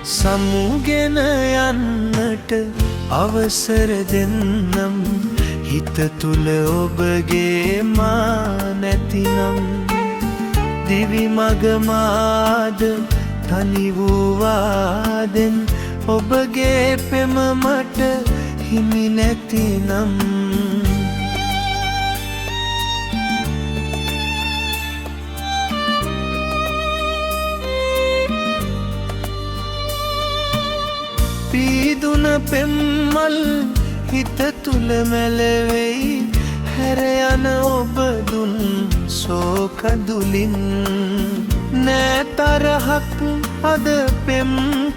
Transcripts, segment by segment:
සමුගෙන යන්නට අවසර දෙන්නම් හිත තුල ඔබගේ මා නැතිනම් දිවි මග මාද තනි වූවාදෙන් ඔබගේ පෙම මට හිමි නැතිනම් පීදුන පෙම්මල් හිත තුල මැලවෙයි හැර යන ඔබ දුන් සෝකදුලින් නෑ තරහක් අද පෙම්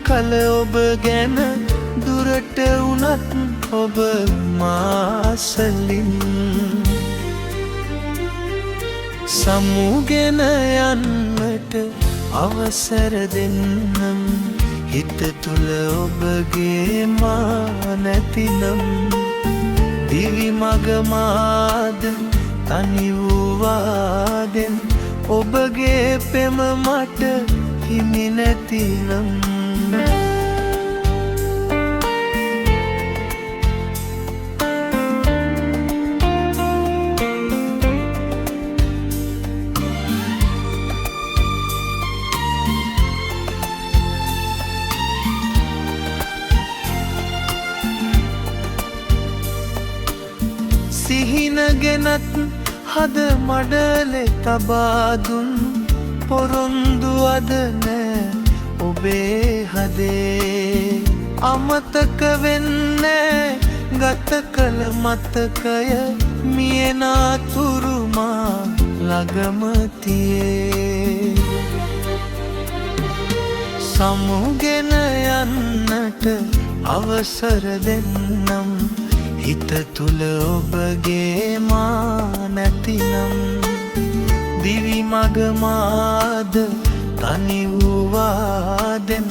කල ඔබ ගැන දුරට වුණත් ඔබ මාසලින් සමුගෙන යන්නට අවසර දෙන්නම් හිත තුල ඔබගේ මා නැතිනම් දිවි මග මාද තනි වූවාදෙන් ඔබගේ පෙම මට හිමි නැතිනම් සිහින ගෙනත් හද මඩලෙ තබා දුන් පොරොන්දු අද නෑ ඔබේ හදේ අමතක වෙන්නේ ගත කළ මතකය මියනාතුරු මා ළඟම තියේ සමුගෙන යන්නට අවසර දෙන්නම් හිත තුල ඔබගේ මා නැතිනම් දිවි මග මාද තනි වූවාදෙන්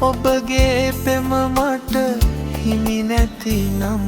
ඔබගේ පෙම මට හිමි නැතිනම්